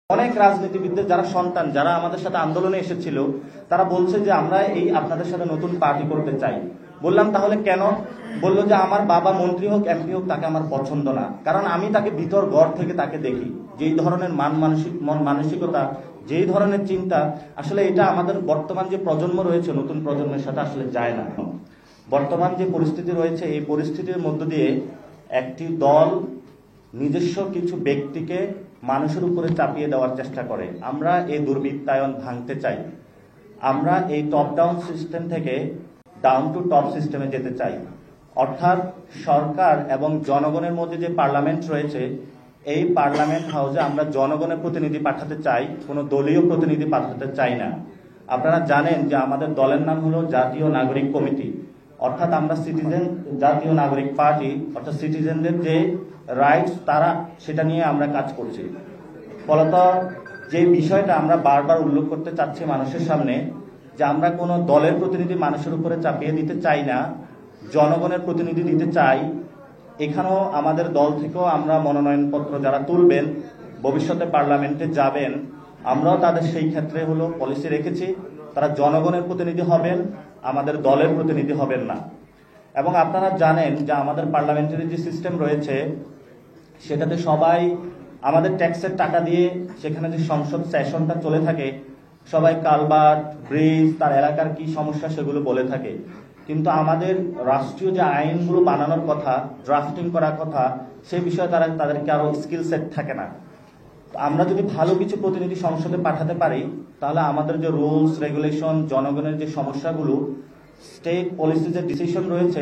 অনেক রাজনীতিবিদদের যারা সন্তান যারা আমাদের সাথে আন্দোলনে এসেছিল তারা বলছে যে আমরা এই আপনাদের সাথে নতুন পার্টি করতে চাই। বললাম তাহলে কেন? বললো যে আমার বাবা মন্ত্রী হোক এমপি হোক তাকে আমার পছন্দ না, কারণ আমি তাকে ভিতর ঘর থেকে তাকে দেখি যেই ধরনের মন মানসিকতা, যেই ধরনের চিন্তা, আসলে এটা আমাদের বর্তমান যে প্রজন্ম রয়েছে নতুন প্রজন্মের সাথে আসলে যায় না। বর্তমান যে পরিস্থিতি রয়েছে এই পরিস্থিতির মধ্য দিয়ে একটি দল নিজস্ব কিছু ব্যক্তিকে মানুষের উপরে চাপিয়ে দেওয়ার চেষ্টা করে। আমরা এই দুর্বৃত্তায়ন ভাঙতে চাই। আমরা এই টপ ডাউন সিস্টেম থেকে ডাউন টু টপ সিস্টেমে যেতে চাই, অর্থাৎ সরকার এবং জনগণের মধ্যে যে পার্লামেন্ট রয়েছে এই পার্লামেন্ট হাউসে আমরা জনগণের প্রতিনিধি পাঠাতে চাই, কোনো দলীয় প্রতিনিধি পাঠাতে চাই না। আপনারা জানেন যে আমাদের দলের নাম হলো জাতীয় নাগরিক কমিটি, অর্থাৎ আমরা সিটিজেন জাতীয় নাগরিক পার্টি, অর্থাৎ সিটিজেনদের যে রাইটস তারা সেটা নিয়ে আমরা কাজ করছি। ফলত যে বিষয়টা আমরা বারবার উল্লেখ করতে চাচ্ছি মানুষের সামনে, যে আমরা কোনো দলের প্রতিনিধি মানুষের উপরে চাপিয়ে দিতে চাই না, জনগণের প্রতিনিধি দিতে চাই। এখানেও আমাদের দল থেকেও আমরা মনোনয়নপত্র যারা তুলবেন ভবিষ্যতে পার্লামেন্টে যাবেন, আমরাও তাদের সেই ক্ষেত্রে হলো পলিসি রেখেছি, তারা জনগণের প্রতিনিধি হবেন, আমাদের দলের প্রতিনিধি হবেন না। এবং আপনারা জানেন যে আমাদের পার্লামেন্টারি যে সিস্টেম রয়েছে সেটাতে সবাই আমাদের ট্যাক্সের টাকা দিয়ে সেখানে যে সংসদ সেশনটা চলে থাকে সবাই কালভার্ট, ব্রিজ, তার এলাকার কি সমস্যা সেগুলো বলে থাকে, কিন্তু আমাদের রাষ্ট্রীয় যে আইনগুলো বানানোর কথা, ড্রাফটিং করার কথা, সেই বিষয়ে তাদেরকে আরো স্কিল সেট থাকে না। আমরা যদি ভালো কিছু প্রতিনিধি সংসদে পাঠাতে পারি তাহলে আমাদের যে রুলস রেগুলেশন, জনগণের যে সমস্যাগুলো, স্টেট পলিসি যে ডিসিশন রয়েছে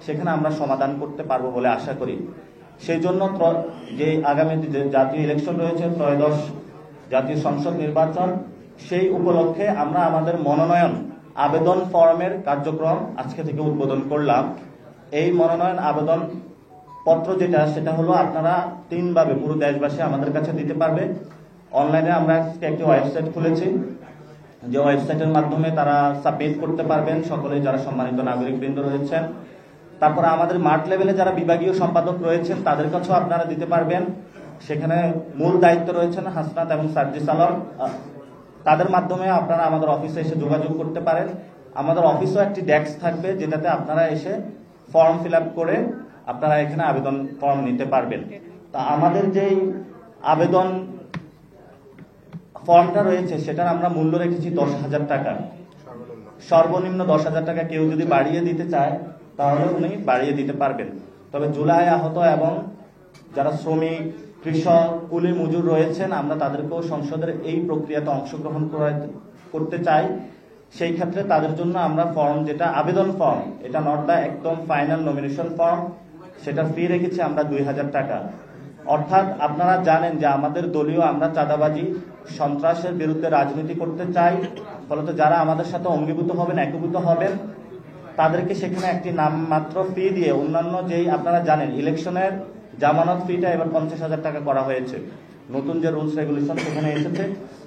সেখানে আমরা সমাধান করতে পারবো বলে আশা করি। সেই জন্য যে আগামী যে জাতীয় ইলেকশন রয়েছে, ত্রয়োদশ জাতীয় সংসদ নির্বাচন, সেই উপলক্ষে আমরা আমাদের মনোনয়ন আবেদন ফর্মের কার্যক্রম আজকে থেকে উদ্বোধন করলাম। এই মনোনয়ন আবেদন পত্র সেটা হলো আপনারা তিনভাবে পুরো দেশবাসী আমাদের কাছে দিতে পারবে। অনলাইনে আমরা একটি ওয়েবসাইট খুলেছি, যে ওয়েবসাইটের মাধ্যমে তারা সাবমিট করতে পারবেন সকলে যারা সম্মানিত নাগরিকবৃন্দ রয়েছেন। তারপরে আমাদের মাঠ লেভেলে যারা বিভাগীয় সম্পাদক রয়েছেন তাদের কাছেও আপনারা দিতে পারবেন। সেখানে মূল দায়িত্ব রয়েছেন হাসনাত এবং সার্জিস আলম, তাদের মাধ্যমে আপনারা আমাদের অফিসে এসে যোগাযোগ করতে পারেন। আমাদের অফিসেও একটি ডেস্ক থাকবে যেটাতে আপনারা এসে ফর্ম ফিল আপ করে আপনারা এখানে আবেদন ফর্ম নিতে পারবেন। তা আমাদের যেই আবেদন ফর্মটা রয়েছে সেটার আমরা মূল্য রেখেছি 10,000 টাকা, সর্বনিম্ন 10,000 টাকা। কেউ যদি বাড়িয়ে দিতে চায় তাহলে উনি বাড়িয়ে দিতে পারবেন। তবে জুলাই আহত এবং যারা শ্রমিক, কৃষক, কুলি মজুর রয়েছেন আমরা তাদেরকেও সংসদের এই প্রক্রিয়াতে অংশগ্রহণ করতে চাই। সেই ক্ষেত্রে তাদের জন্য আমরা ফর্ম, যেটা আবেদন ফর্ম, এটা নট দ্য একদম ফাইনাল নমিনেশন ফর্ম, সেটা ফি রেখেছি আমরা 2,000 টাকা। অর্থাৎ আপনারা জানেন যে আমাদের দলীয় আমরা চাঁদাবাজি, সন্ত্রাসের বিরুদ্ধে রাজনীতি করতে চাই। ফলত যারা আমাদের সাথে অঙ্গীভূত হবেন, একীভূত হবেন, তাদেরকে সেখানে একটি নামমাত্র ফি দিয়ে, অন্যান্য যেই আপনারা জানেন ইলেকশনের জামানত ফিটা এবার 50,000 টাকা করা হয়েছে, নতুন যে রুলস রেগুলেশন সেখানে এসেছে।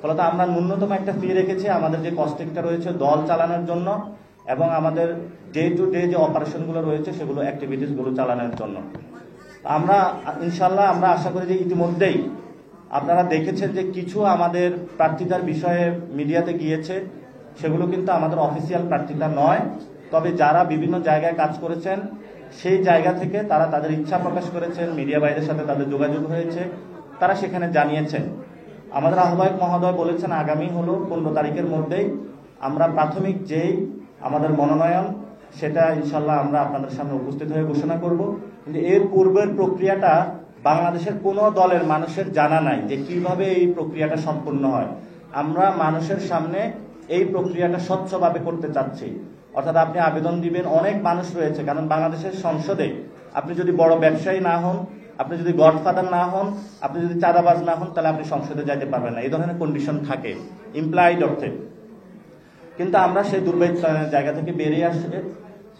ফলত আমরা ন্যূনতম একটা ফি রেখেছি আমাদের যে কস্টিংটা রয়েছে দল চালানোর জন্য এবং আমাদের ডে টু ডে যে অপারেশনগুলো রয়েছে সেগুলো অ্যাক্টিভিটিসগুলো চালানোর জন্য। আমরা ইনশাল্লাহ আমরা আশা করি যে ইতিমধ্যেই আপনারা দেখেছেন যে কিছু আমাদের প্রার্থিতার বিষয়ে মিডিয়াতে গিয়েছে, সেগুলো কিন্তু আমাদের অফিসিয়াল প্রার্থিতা নয়। তবে যারা বিভিন্ন জায়গায় কাজ করেছেন সেই জায়গা থেকে তারা তাদের ইচ্ছা প্রকাশ করেছেন, মিডিয়া ভাইদের সাথে তাদের যোগাযোগ হয়েছে, তারা সেখানে জানিয়েছেন। আমাদের আহ্বায়ক মহোদয় বলেছেন আগামী হলো 15 তারিখের মধ্যেই আমরা প্রাথমিক যেই আমাদের মনোনয়ন সেটা ইনশাল্লাহ আমরা আপনাদের সামনে উপস্থিত হয়ে ঘোষণা করব। কিন্তু এর পূর্বের প্রক্রিয়াটা বাংলাদেশের কোনো দলের মানুষের জানা নাই যে কিভাবে এই প্রক্রিয়াটা সম্পূর্ণ হয়। আমরা মানুষের সামনে এই প্রক্রিয়াটা স্বচ্ছভাবে করতে চাচ্ছি। অর্থাৎ আপনি আবেদন দিবেন, অনেক মানুষ রয়েছে, কারণ বাংলাদেশের সংসদে আপনি যদি বড় ব্যবসায়ী না হন, আপনি যদি গডফাদার না হন, আপনি যদি চাঁদাবাজ না হন, তাহলে আপনি সংসদে যাইতে পারবেন না, এই ধরনের কন্ডিশন থাকে ইমপ্লয়েড অর্থে। কিন্তু আমরা সেই দুর্বৃত্তায়নের জায়গা থেকে বেরিয়ে আসে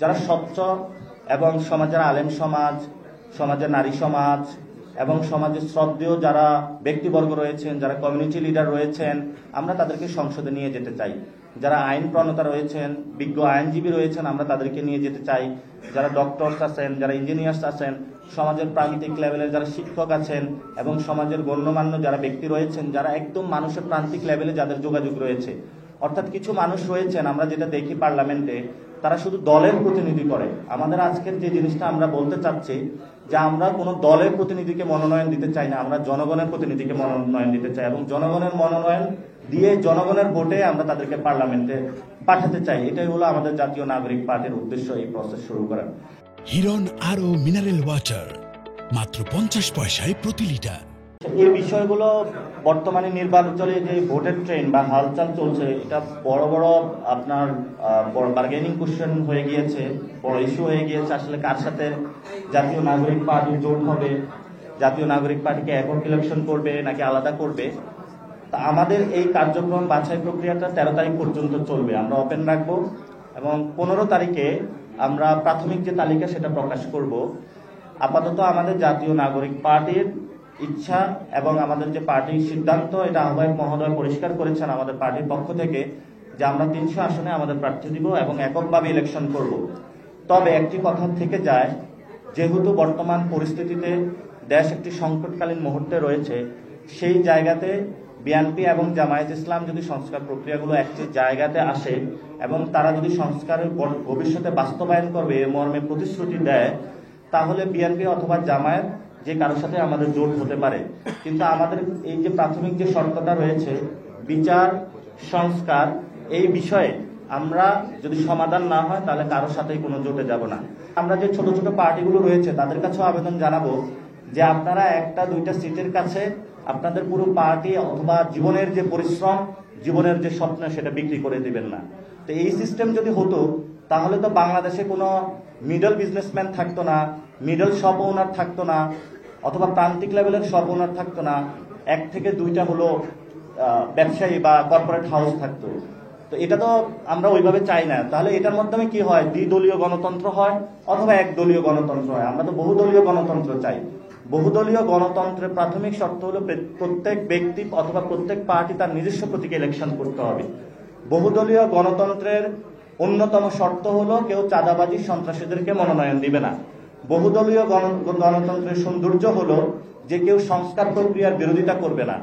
যারা স্বচ্ছ এবং সমাজের আলেম সমাজ, সমাজের নারী সমাজ, এবং সমাজের শ্রদ্ধেয় যারা ব্যক্তিবর্গ রয়েছেন, যারা কমিউনিটি লিডার রয়েছেন, আমরা তাদেরকে সংসদে নিয়ে যেতে চাই। যারা আইন প্রণেতা রয়েছেন, বিজ্ঞ আইনজীবী রয়েছেন, আমরা তাদেরকে নিয়ে যেতে চাই। যারা ডক্টরস আছেন, যারা ইঞ্জিনিয়ার্স আছেন, সমাজের প্রান্তিক লেভেলের যারা শিক্ষক আছেন এবং সমাজের গণ্যমান্য যারা ব্যক্তি রয়েছেন, যারা একদম মানুষের প্রান্তিক লেভেলে যাদের যোগাযোগ রয়েছে। অর্থাৎ কিছু মানুষ রয়েছেন, আমরা যেটা দেখি পার্লামেন্টে, তারা শুধু দলের প্রতিনিধি করে। আমাদের আজকের যে জিনিসটা আমরা বলতে চাচ্ছি যে আমরা কোনো দলের প্রতিনিধিকে মনোনয়ন দিতে চাই না, আমরা জনগণের প্রতিনিধিকে মনোনয়ন দিতে চাই এবং জনগণের মনোনয়ন দিয়ে জনগণের ভোটে আমরা তাদেরকে পার্লামেন্টে পাঠাতে চাই। এটাই হলো আমাদের জাতীয় নাগরিক পার্টির উদ্দেশ্য, এই প্রসেস শুরু করার। হিরন আরো মিনারেল ওয়াটার মাত্র 50 পয়সায় প্রতি লিটার। এই বিষয়গুলো বর্তমানে নির্বাচনে যে ভোটের ট্রেন বা হালচাল চলছে, এটা বড় বড় আপনার বার্গেনিং কোশ্চেন হয়ে গিয়েছে, বড় ইস্যু হয়ে গিয়েছে। আসলে কার সাথে জাতীয় নাগরিক পার্টি জোট হবে, জাতীয় নাগরিক পার্টিকে একক ইলেকশন করবে নাকি আলাদা করবে। তা আমাদের এই কার্যক্রম বাছাই প্রক্রিয়াটা 13 তারিখ পর্যন্ত চলবে, আমরা ওপেন রাখবো এবং 15 তারিখে আমরা প্রাথমিক যে তালিকা সেটা প্রকাশ করব। আপাতত আমাদের জাতীয় নাগরিক পার্টির ইচ্ছা এবং আমাদের যে পার্টির সিদ্ধান্ত, এটা আহ্বায়ক মহোদয় পরিষ্কার করেছেন আমাদের পার্টির পক্ষ থেকে, যে আমরা 300 আসনে আমাদের প্রার্থী দিব এবং এককভাবে ইলেকশন করব। তবে একটি কথা থেকে যায়, যেহেতু বর্তমান পরিস্থিতিতে দেশ একটি সংকটকালীন মুহূর্তে রয়েছে, সেই জায়গাতে বিএনপি এবং জামায়াত ইসলাম যদি সংস্কার প্রক্রিয়াগুলো একটি জায়গাতে আসে এবং তারা যদি সংস্কারের ভবিষ্যতে বাস্তবায়ন করবে এ মর্মে প্রতিশ্রুতি দেয়, তাহলে বিএনপি অথবা জামায়াত যে কারোর সাথে আমাদের জোট হতে পারে। কিন্তু আমাদের এই যে প্রাথমিক যে শর্তটা রয়েছে, বিচার সংস্কার, এই বিষয়ে আমরা যদি সমাধান না হয় তাহলে কারোর সাথেই কোনো জোটে যাব না। আমরা যে ছোট ছোট পার্টিগুলো রয়েছে তাদের কাছেও আবেদন জানাবো যে আপনারা একটা দুইটা সিটের কাছে আপনাদের পুরো পার্টি অথবা জীবনের যে পরিশ্রম, জীবনের যে স্বপ্ন, সেটা বিক্রি করে দিবেন না। তো এই সিস্টেম যদি হতো তাহলে তো বাংলাদেশে কোনো মিডল বিজনেসম্যান থাকতো না, মিডল শপ ওনার থাকতো না, অথবা প্রান্তিক লেভেলের শপ ওনার থাকতো না, 1 থেকে 2টা হলো ব্যবসায়ী বা কর্পোরেট হাউস থাকতো। তো এটা তো আমরা ওইভাবে চাই না। তাহলে এটার মাধ্যমে কি হয়, দ্বিদলীয় গণতন্ত্র হয় অথবা একদলীয় গণতন্ত্র হয়। আমরা তো বহুদলীয় গণতন্ত্র চাই। বহুদলীয় গণতন্ত্রের প্রাথমিক শর্ত হলো প্রত্যেক ব্যক্তি অথবা প্রত্যেক পার্টি তার নিজস্ব প্রতীকে ইলেকশন করতে হবে। বহুদলীয় গণতন্ত্রের অন্যতম শর্ত হলো কেউ চাঁদাবাজি সন্ত্রাসীদেরকে মনোনয়ন দিবে না। বহুদলীয় গণতন্ত্রের সৌন্দর্য হলো যে কেউ সংস্কার প্রক্রিয়ার বিরোধিতা করবে না।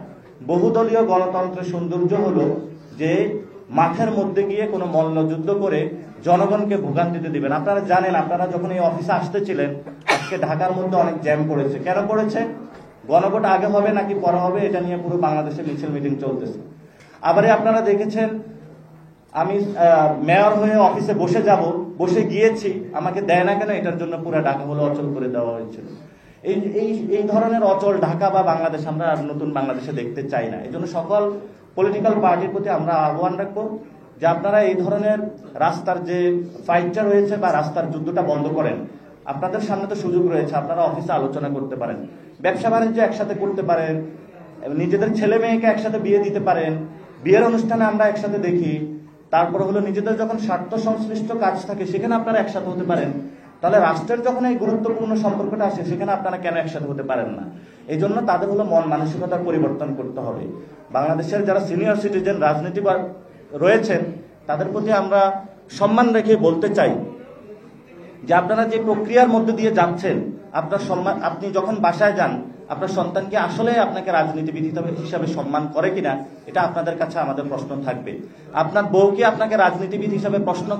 বহুদলীয় গণতন্ত্রের সৌন্দর্য হলো যে মাঠের মধ্যে গিয়ে কোনো মল্লযুদ্ধ করে জনগণকে ভোগান্তিতে দিবেন। আপনারা জানেন, আপনারা যখন এই অফিসে আসতেছিলেন, আজকে ঢাকার মধ্যে অনেক জ্যাম পড়েছে। কেন পড়েছে? গণভোট আগে হবে নাকি পরে হবে, এটা নিয়ে পুরো বাংলাদেশে মিছিল মিটিং চলতেছে। আবারে আপনারা দেখেছেন, আমি মেয়র হয়ে অফিসে বসে গিয়েছি, আমাকে দেয় না কেন, এটার জন্য পুরো ঢাকা হলো অচল করে দেওয়া হয়েছিল। এই ধরনের অচল ঢাকা বা বাংলাদেশ আমরা আর নতুন বাংলাদেশে দেখতে চাই না। এই জন্য সকল পলিটিক্যাল পার্টির প্রতি আমরা আহ্বান রাখবো যে আপনারা এই ধরনের রাস্তার যে ফাইটটা রয়েছে বা রাস্তার যুদ্ধটা বন্ধ করেন। আপনাদের সামনে তো সুযোগ রয়েছে, আপনারা অফিসে আলোচনা করতে পারেন, ব্যবসা বাণিজ্য একসাথে করতে পারেন, নিজেদের ছেলে মেয়েকে একসাথে বিয়ে দিতে পারেন, বিয়ের অনুষ্ঠানে আমরা একসাথে দেখি। তারপরে হলো নিজেদের যখন স্বার্থ সংশ্লিষ্ট কাজ থাকে সেখানে আপনারা একসাথে হতে পারেন। তাহলে রাষ্ট্রের যখন এই গুরুত্বপূর্ণ সম্পর্কটা আসে সেখানে আপনারা কেন একসাথে হতে পারেন না? এই জন্য তাদের হলো মন মানসিকতার পরিবর্তন করতে হবে। বাংলাদেশের যারা সিনিয়র সিটিজেন রাজনীতিবিদ রয়েছেন তাদের প্রতি আমরা সম্মান রেখে বলতে চাই যে আপনারা যে প্রক্রিয়ার মধ্যে দিয়ে যাচ্ছেন, আপনি যখন বাসায় যান আপনার সন্তানকে আসলে আপনাকে রাজনীতিবিদ হিসাবে সম্মান করে কিনা, এটা আপনাদের কাছে আমাদের প্রশ্ন থাকবে। আপনার বউকে আপনাকে রাজনীতিবিদ হিসাবে প্রশ্ন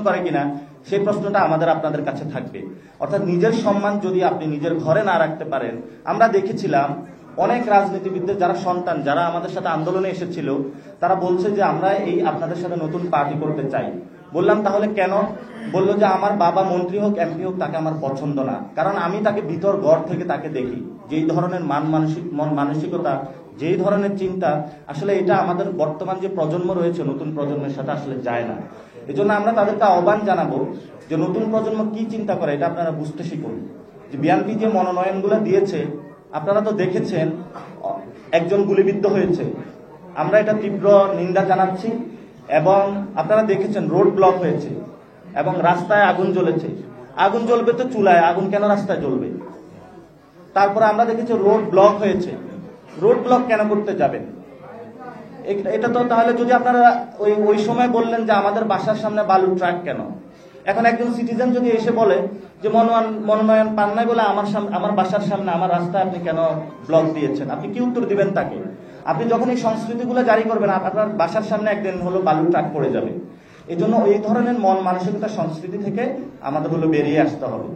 করে কিনা, সেই প্রশ্নটা আপনাদের কাছে থাকবে। অর্থাৎ নিজের সম্মান যদি আপনি নিজের ঘরে না রাখতে পারেন, আমরা দেখেছিলাম অনেক রাজনীতিবিদদের যারা সন্তান, যারা আমাদের সাথে আন্দোলনে এসেছিল, তারা বলছে যে আমরা আপনাদের সাথে নতুন পার্টি করতে চাই। বললাম তাহলে কেন? বললো যে আমার বাবা মন্ত্রী হোক এমপি হোক তাকে আমার পছন্দ না, কারণ আমি তাকে ভিতর ঘর থেকে তাকে দেখি, যেই ধরনের মন মানসিকতা, যেই ধরনের চিন্তা, আসলে এটা আমাদের বর্তমান যে প্রজন্ম রয়েছে নতুন প্রজন্মের সাথে আসলে যায় না। এই জন্য আমরা তাদেরকে আহ্বান জানাবো যে নতুন প্রজন্ম কি চিন্তা করে এটা আপনারা বুঝতে শিখুন। যে বিএনপি যে মনোনয়নগুলো দিয়েছে আপনারা তো দেখেছেন, একজন গুলিবিদ্ধ হয়েছে, আমরা এটা তীব্র নিন্দা জানাচ্ছি। এবং আপনারা দেখেছেন রোড ব্লক হয়েছে এবং রাস্তায় আগুন জ্বলেছে। আগুন জ্বলবে তো চুলায়, আগুন কেন রাস্তায় জ্বলবে? তারপরে আমরা দেখেছি রোড ব্লক হয়েছে। রোড ব্লক কেন করতে যাবেন? এটা তো তাহলে যদি আপনারা ওই সময় বললেন যে আমাদের বাসার সামনে বালুর ট্রাক কেন, এখন একজন সিটিজেন যদি এসে বলে যে মনোনয়ন পান নাই বলে আমার বাসার সামনে আমার রাস্তায় আপনি কেন ব্লক দিয়েছেন, আপনি কি উত্তর দিবেন তাকে? আপনি যখন এই সংস্কৃতিগুলো জারি করবেন, আপনার বাসার সামনে একদিন হলো বালুর ট্রাক পড়ে যাবে। এই জন্য এই ধরনের মন মানসিকতা সংস্কৃতি থেকে আমাদের হলো বেরিয়ে আসতে হবে।